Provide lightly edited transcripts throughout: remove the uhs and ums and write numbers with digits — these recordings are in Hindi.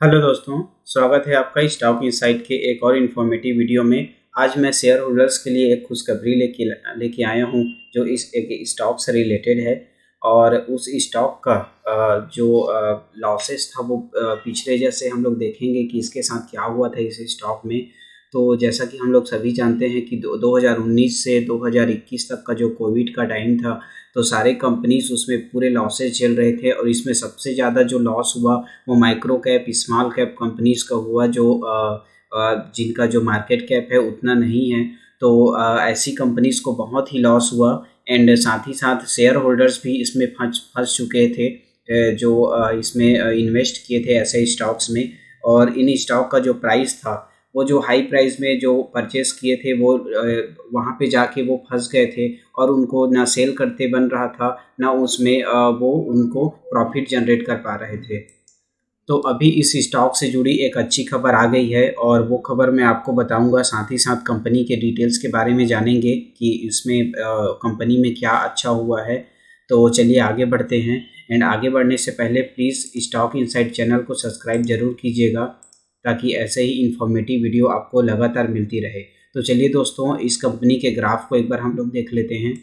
हेलो दोस्तों, स्वागत है आपका स्टॉक इनसाइट के एक और इन्फॉर्मेटिव वीडियो में। आज मैं शेयर होल्डर्स के लिए एक खुशखबरी लेके आया हूं जो इस एक स्टॉक से रिलेटेड है। और उस स्टॉक का जो लॉसेस था वो पिछले जैसे हम लोग देखेंगे कि इसके साथ क्या हुआ था इस स्टॉक में। तो जैसा कि हम लोग सभी जानते हैं कि 2019 से 2021 तक का जो कोविड का टाइम था, तो सारे कंपनीज उसमें पूरे लॉसेस झेल रहे थे। और इसमें सबसे ज़्यादा जो लॉस हुआ वो micro cap small cap companies का हुआ, जो जिनका जो मार्केट कैप है उतना नहीं है। तो ऐसी कंपनीज को बहुत ही लॉस हुआ। एंड साथ ही साथ शेयर होल्डर्स भी इसमें फंस फंस चुके थे, जो इसमें इन्वेस्ट किए थे ऐसे स्टॉक्स में। और इन स्टॉक का जो प्राइस था, वो जो हाई प्राइस में जो परचेस किए थे वो वहाँ पे जाके वो फंस गए थे। और उनको ना सेल करते बन रहा था, ना उसमें वो उनको प्रॉफिट जनरेट कर पा रहे थे। तो अभी इस स्टॉक से जुड़ी एक अच्छी खबर आ गई है और वो खबर मैं आपको बताऊंगा। साथ ही साथ कंपनी के डिटेल्स के बारे में जानेंगे कि इसमें कंपनी में क्या अच्छा हुआ है। तो चलिए आगे बढ़ते हैं। एंड आगे बढ़ने से पहले प्लीज़ स्टॉक इनसाइट चैनल को सब्सक्राइब जरूर कीजिएगा, ताकि ऐसे ही इंफॉर्मेटिव वीडियो आपको लगातार मिलती रहे। तो चलिए दोस्तों, इस कंपनी के ग्राफ को एक बार हम लोग देख लेते हैं।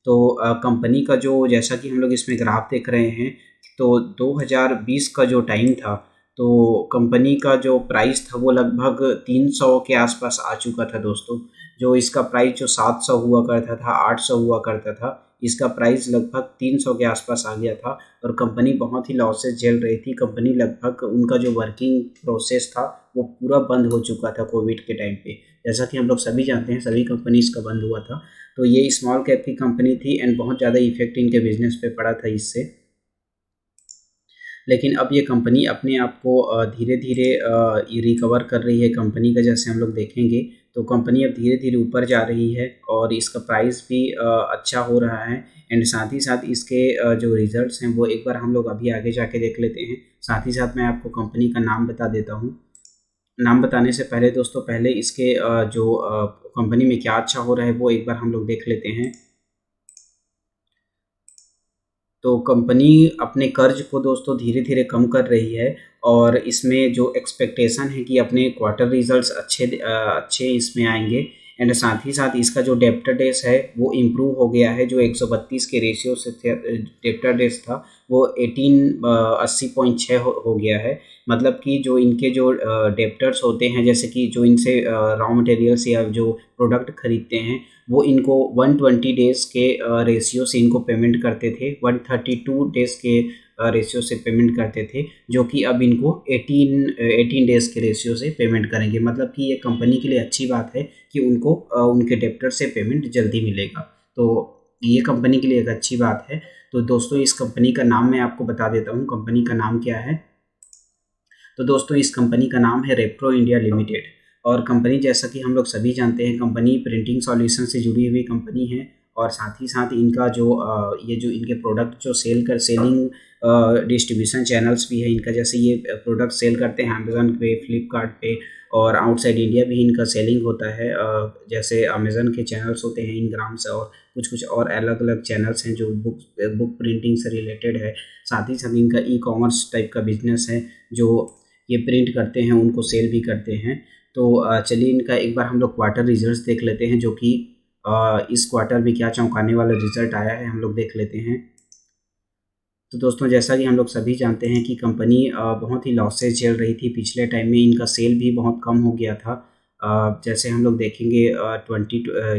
तो कंपनी का जो, जैसा कि हम लोग इसमें ग्राफ देख रहे हैं, तो 2020 का जो टाइम था, तो कंपनी का जो प्राइस था वो लगभग 300 के आसपास आ चुका था दोस्तों। जो इसका प्राइस जो 700 हुआ करता था, 800 हुआ करता था, इसका प्राइस लगभग 300 के आसपास आ गया था। और कंपनी बहुत ही लॉसेस झेल रही थी। कंपनी लगभग, उनका जो वर्किंग प्रोसेस था वो पूरा बंद हो चुका था कोविड के टाइम पे। जैसा कि हम लोग सभी जानते हैं, सभी कंपनीज का बंद हुआ था। तो ये स्मॉल कैप की कंपनी थी एंड बहुत ज़्यादा इफेक्ट इनके बिजनेस पे पड़ा था इससे। लेकिन अब ये कंपनी अपने आप को धीरे धीरे रिकवर कर रही है। कंपनी का जैसे हम लोग देखेंगे तो कंपनी अब धीरे धीरे ऊपर जा रही है और इसका प्राइस भी अच्छा हो रहा है। एंड साथ ही साथ इसके जो रिजल्ट्स हैं वो एक बार हम लोग अभी आगे जाके देख लेते हैं। साथ ही साथ मैं आपको कंपनी का नाम बता देता हूँ। नाम बताने से पहले दोस्तों, पहले इसके जो कंपनी में क्या अच्छा हो रहा है वो एक बार हम लोग देख लेते हैं। तो कंपनी अपने कर्ज को दोस्तों धीरे धीरे कम कर रही है। और इसमें जो एक्सपेक्टेशन है कि अपने क्वार्टर रिजल्ट्स अच्छे इसमें आएंगे। एंड साथ ही साथ इसका जो डेब्टर डेज है वो इम्प्रूव हो गया है। जो 132 के रेशियो से डेब्टर डेज था वो 80.6 हो गया है। मतलब कि जो इनके जो डेब्टर्स होते हैं, जैसे कि जो इनसे रॉ मटेरियल्स या जो प्रोडक्ट खरीदते हैं, वो इनको 120 डेज़ के रेशियो से इनको पेमेंट करते थे, 132 डेज़ के रेशियो से पेमेंट करते थे, जो कि अब इनको 18 डेज़ के रेशियो से पेमेंट करेंगे। मतलब कि ये कंपनी के लिए अच्छी बात है कि उनको उनके डेप्टर से पेमेंट जल्दी मिलेगा। तो ये कंपनी के लिए एक अच्छी बात है। तो दोस्तों, इस कंपनी का नाम मैं आपको बता देता हूँ। कंपनी का नाम क्या है? तो दोस्तों, इस कंपनी का नाम है रेप्रो इंडिया लिमिटेड। और कंपनी, जैसा कि हम लोग सभी जानते हैं, कंपनी प्रिंटिंग सॉल्यूशन से जुड़ी हुई कंपनी है। और साथ ही साथ इनका जो ये जो इनके प्रोडक्ट जो सेलिंग डिस्ट्रीब्यूशन चैनल्स भी है इनका। जैसे ये प्रोडक्ट सेल करते हैं अमेज़न पे, फ्लिपकार्ट पे, और आउटसाइड इंडिया भी इनका सेलिंग होता है। जैसे अमेज़न के चैनल्स होते हैं इनग्राम्स, और कुछ कुछ और अलग अलग चैनल्स हैं जो बुक प्रिंटिंग से रिलेटेड है। साथ ही साथ इनका ई कॉमर्स टाइप का बिजनेस है, जो ये प्रिंट करते हैं उनको सेल भी करते हैं। तो चलिए इनका एक बार हम लोग क्वार्टर रिजल्ट्स देख लेते हैं, जो कि इस क्वार्टर में क्या चौंकाने वाला रिजल्ट आया है हम लोग देख लेते हैं। तो दोस्तों, जैसा कि हम लोग सभी जानते हैं कि कंपनी बहुत ही लॉसेस झेल रही थी पिछले टाइम में। इनका सेल भी बहुत कम हो गया था। जैसे हम लोग देखेंगे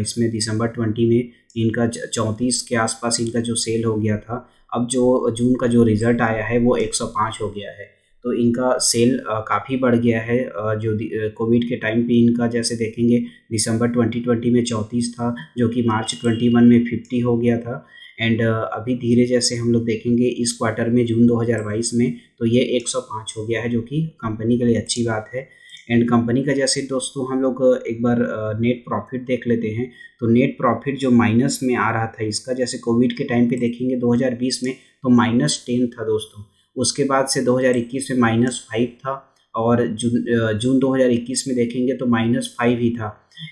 इसमें दिसंबर 20 में इनका 34 के आसपास इनका जो सेल हो गया था। अब जो जून का जो रिज़ल्ट आया है वो 105 हो गया है। तो इनका सेल काफ़ी बढ़ गया है। जो कोविड के टाइम पे इनका, जैसे देखेंगे, दिसंबर 2020 में 34 था, जो कि मार्च 21 में 50 हो गया था। एंड अभी धीरे जैसे हम लोग देखेंगे इस क्वार्टर में जून 2022 में, तो ये 105 हो गया है, जो कि कंपनी के लिए अच्छी बात है। एंड कंपनी का जैसे दोस्तों हम लोग एक बार नेट प्रॉफिट देख लेते हैं। तो नेट प्रॉफिट जो माइनस में आ रहा था इसका, जैसे कोविड के टाइम पे देखेंगे 2020 में तो -10 था दोस्तों। उसके बाद से 2021 में -5 था। और जून 2021 में देखेंगे तो -5 ही था।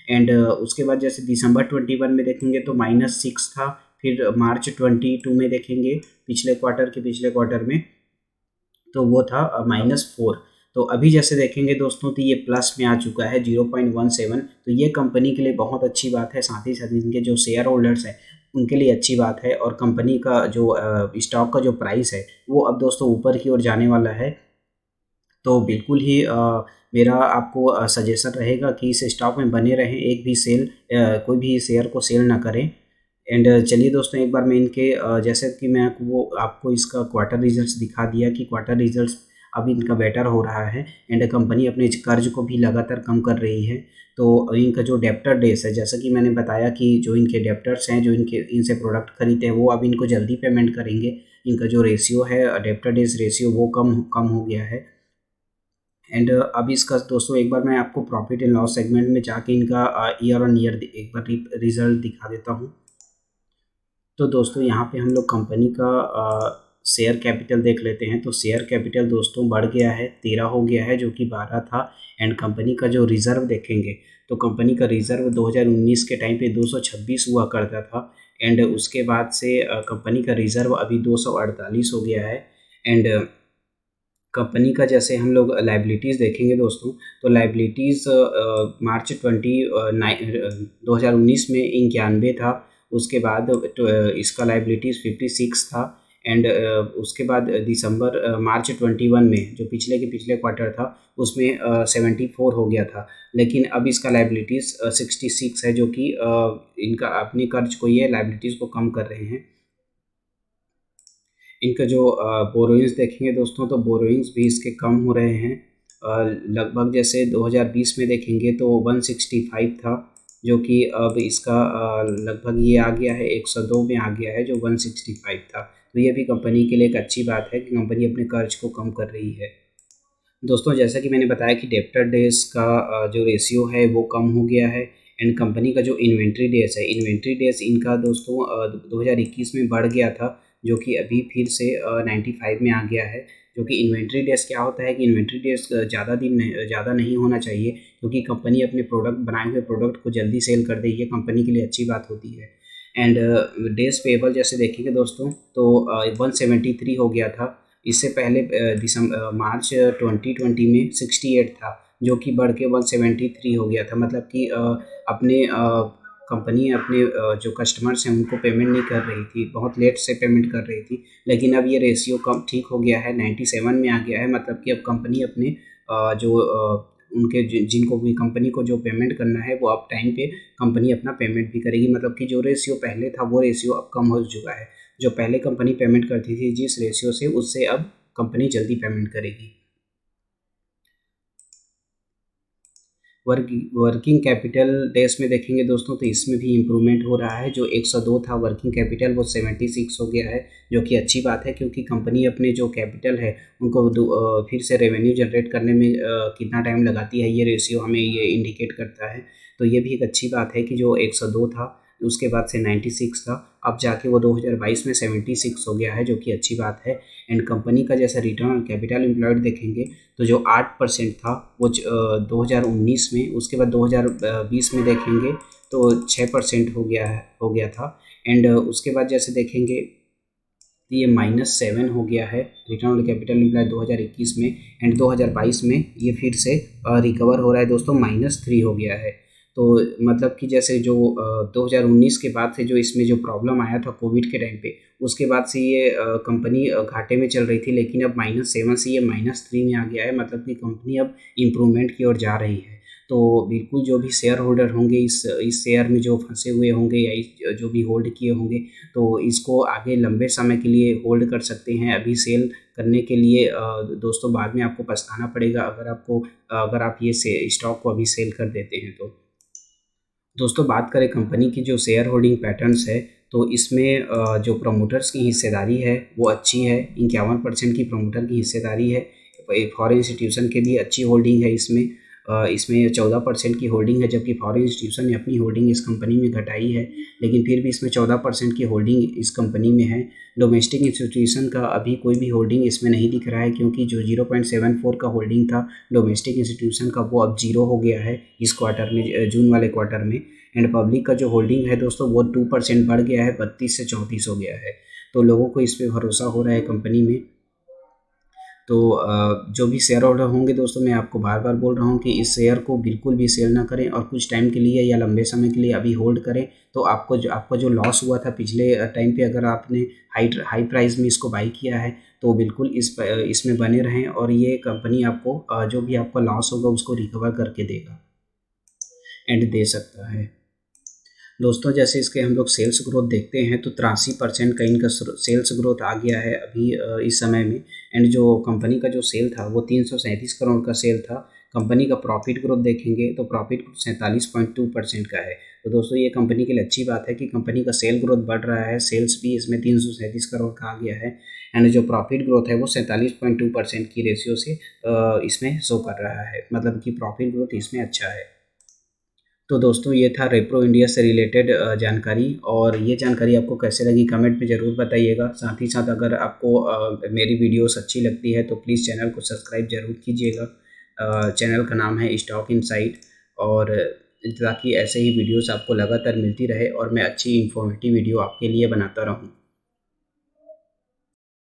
एंड उसके बाद जैसे दिसंबर 21 में देखेंगे तो -6 था। फिर मार्च 22 में देखेंगे, पिछले क्वार्टर में, तो वो था -4। तो अभी जैसे देखेंगे दोस्तों तो ये प्लस में आ चुका है 0.17। तो ये कंपनी के लिए बहुत अच्छी बात है, साथ ही साथ इनके जो शेयर होल्डर्स हैं उनके लिए अच्छी बात है। और कंपनी का जो स्टॉक का जो प्राइस है वो अब दोस्तों ऊपर की ओर जाने वाला है। तो बिल्कुल ही मेरा आपको सजेशन रहेगा कि इस स्टॉक में बने रहें, एक भी कोई भी शेयर को सेल ना करें। एंड चलिए दोस्तों, एक बार मैं इनके जैसे कि मैं आपको इसका क्वार्टर रिजल्ट्स दिखा दिया कि क्वार्टर रिजल्ट्स अब इनका बेटर हो रहा है एंड कंपनी अपने कर्ज को भी लगातार कम कर रही है। तो इनका जो डेप्टर डेज है, जैसा कि मैंने बताया कि जो इनके डेप्टर्स हैं जो इनसे प्रोडक्ट खरीदते हैं वो अब इनको जल्दी पेमेंट करेंगे। इनका जो रेशियो है डेप्टर डेज रेशियो वो कम कम हो गया है। एंड अब इसका दोस्तों एक बार मैं आपको प्रॉफिट एंड लॉस सेगमेंट में जाके इनका ईयर ऑन ईयर एक बार रिजल्ट दिखा देता हूँ। तो दोस्तों यहाँ पे हम लोग कंपनी का शेयर कैपिटल देख लेते हैं। तो शेयर कैपिटल दोस्तों बढ़ गया है, 13 हो गया है जो कि 12 था। एंड कंपनी का जो रिज़र्व देखेंगे तो कंपनी का रिज़र्व 2019 के टाइम पे 226 हुआ करता था। एंड उसके बाद से कंपनी का रिज़र्व अभी 248 हो गया है। एंड कंपनी का जैसे हम लोग लाइबिलिटीज़ देखेंगे दोस्तों तो लाइबिलिटीज़ मार्च 2019 में 91 था। उसके बाद इसका लाइबिलिटीज़ 56 था। एंड उसके बाद मार्च 21 में जो पिछले क्वार्टर था उसमें 74 हो गया था। लेकिन अब इसका लाइबिलिटीज़ 66 है जो कि इनका अपने कर्ज को ये लाइबिलिटीज़ को कम कर रहे हैं। इनका जो बोरोइंग्स देखेंगे दोस्तों तो बोरोइंग्स भी इसके कम हो रहे हैं। लगभग जैसे 2020 में देखेंगे तो 165 था जो कि अब इसका लगभग ये आ गया है 102 में आ गया है जो 165 था। तो ये भी कंपनी के लिए एक अच्छी बात है कि कंपनी अपने कर्ज को कम कर रही है। दोस्तों जैसा कि मैंने बताया कि डेप्टर डेज का जो रेशियो है वो कम हो गया है। एंड कंपनी का जो इन्वेंट्री डेज है, इन्वेंट्री डेज इनका दोस्तों 2021 में बढ़ गया था जो कि अभी फिर से 95 में आ गया है। जो कि इन्वेंट्री डेज क्या होता है कि इन्वेंट्री डेज ज़्यादा नहीं होना चाहिए क्योंकि कंपनी अपने बनाए हुए प्रोडक्ट को जल्दी सेल कर दे, ये कंपनी के लिए अच्छी बात होती है। एंड डेज पेबल जैसे देखेंगे दोस्तों तो 173 हो गया था। इससे पहले मार्च 2020 में 68 था जो कि बढ़ के 173 हो गया था। मतलब कि अपने कंपनी अपने जो कस्टमर्स हैं उनको पेमेंट नहीं कर रही थी, बहुत लेट से पेमेंट कर रही थी। लेकिन अब ये रेशियो कम ठीक हो गया है, 97 में आ गया है। मतलब कि अब कंपनी अपने जो उनके जिनको भी कंपनी को जो पेमेंट करना है वो अब टाइम पे कंपनी अपना पेमेंट भी करेगी। मतलब कि जो रेशियो पहले था वो रेशियो अब कम हो चुका है। जो पहले कंपनी पेमेंट करती थी जिस रेशियो से, उससे अब कंपनी जल्दी पेमेंट करेगी। वर्किंग कैपिटल डेज में देखेंगे दोस्तों तो इसमें भी इम्प्रूवमेंट हो रहा है। जो 102 था वर्किंग कैपिटल वो 76 हो गया है जो कि अच्छी बात है क्योंकि कंपनी अपने जो कैपिटल है उनको फिर से रेवेन्यू जनरेट करने में कितना टाइम लगाती है ये रेशियो हमें ये इंडिकेट करता है। तो ये भी एक अच्छी बात है कि जो 102 था उसके बाद से 96 था, अब जाके वो 2022 में 76 हो गया है जो कि अच्छी बात है। एंड कंपनी का जैसा रिटर्न ऑन कैपिटल एम्प्लॉयड देखेंगे तो जो 8% था वो 2019 में, उसके बाद 2020 में देखेंगे तो 6% हो गया था। एंड उसके बाद जैसे देखेंगे तो ये -7 हो गया है रिटर्न ऑन कैपिटल एम्प्लॉयड 2021 में। एंड 2022 में ये फिर से रिकवर हो रहा है दोस्तों, -3 हो गया है। तो मतलब कि जैसे जो 2019 के बाद से जो इसमें जो प्रॉब्लम आया था कोविड के टाइम पे, उसके बाद से ये कंपनी घाटे में चल रही थी लेकिन अब -7 से ये -3 में आ गया है। मतलब कि कंपनी अब इम्प्रूवमेंट की ओर जा रही है। तो बिल्कुल जो भी शेयर होल्डर होंगे इस शेयर में जो फंसे हुए होंगे या जो भी होल्ड किए होंगे तो इसको आगे लंबे समय के लिए होल्ड कर सकते हैं। अभी सेल करने के लिए दोस्तों बाद में आपको पछताना पड़ेगा अगर आप ये स्टॉक को अभी सेल कर देते हैं तो। दोस्तों बात करें कंपनी की जो शेयर होल्डिंग पैटर्न्स है तो इसमें जो प्रमोटर्स की हिस्सेदारी है वो अच्छी है, 51% की प्रमोटर की हिस्सेदारी है। फॉरेन इंस्टीट्यूशन के भी अच्छी होल्डिंग है इसमें 14% की होल्डिंग है जबकि फॉरेन इंस्टीट्यूशन ने अपनी होल्डिंग इस कंपनी में घटाई है, लेकिन फिर भी इसमें 14% की होल्डिंग इस कंपनी में है। डोमेस्टिक इंस्टीट्यूशन का अभी कोई भी होल्डिंग इसमें नहीं दिख रहा है क्योंकि जो 0.74 का होल्डिंग था डोमेस्टिक इंस्टीट्यूशन का वो अब 0 हो गया है इस क्वार्टर में, जून वाले क्वार्टर में। एंड पब्लिक का जो होल्डिंग है दोस्तों वो 2% बढ़ गया है, 32 से 34 हो गया है। तो लोगों को इस पर भरोसा हो रहा है कंपनी में। तो जो भी शेयर होल्डर होंगे दोस्तों, मैं आपको बार बार बोल रहा हूँ कि इस शेयर को बिल्कुल भी सेल ना करें और कुछ टाइम के लिए या लंबे समय के लिए अभी होल्ड करें। तो आपका जो लॉस हुआ था पिछले टाइम पे, अगर आपने हाई प्राइस में इसको बाई किया है तो बिल्कुल इसमें बने रहें, और ये कंपनी आपको जो भी आपका लॉस होगा उसको रिकवर करके देगा एंड दे सकता है। दोस्तों जैसे इसके हम लोग सेल्स ग्रोथ देखते हैं तो 83% का इनका सेल्स ग्रोथ आ गया है अभी इस समय में। एंड जो कंपनी का जो सेल था वो 337 करोड़ का सेल था। कंपनी का प्रॉफिट ग्रोथ देखेंगे तो प्रॉफिट 47.2% का है। तो दोस्तों ये कंपनी के लिए अच्छी बात है कि कंपनी का सेल ग्रोथ बढ़ रहा है, सेल्स भी इसमें 337 करोड़ का आ गया है। एंड जो प्रॉफिट ग्रोथ है वो 47.2% की रेशियो से इसमें शो कर रहा है, मतलब कि प्रॉफिट ग्रोथ इसमें अच्छा है। तो दोस्तों ये था रेप्रो इंडिया से रिलेटेड जानकारी, और ये जानकारी आपको कैसे लगी कमेंट में ज़रूर बताइएगा। साथ ही साथ अगर आपको मेरी वीडियोस अच्छी लगती है तो प्लीज़ चैनल को सब्सक्राइब ज़रूर कीजिएगा। चैनल का नाम है स्टॉक इनसाइट, और ताकि ऐसे ही वीडियोस आपको लगातार मिलती रहे और मैं अच्छी इन्फॉर्मेटिव वीडियो आपके लिए बनाता रहूँ।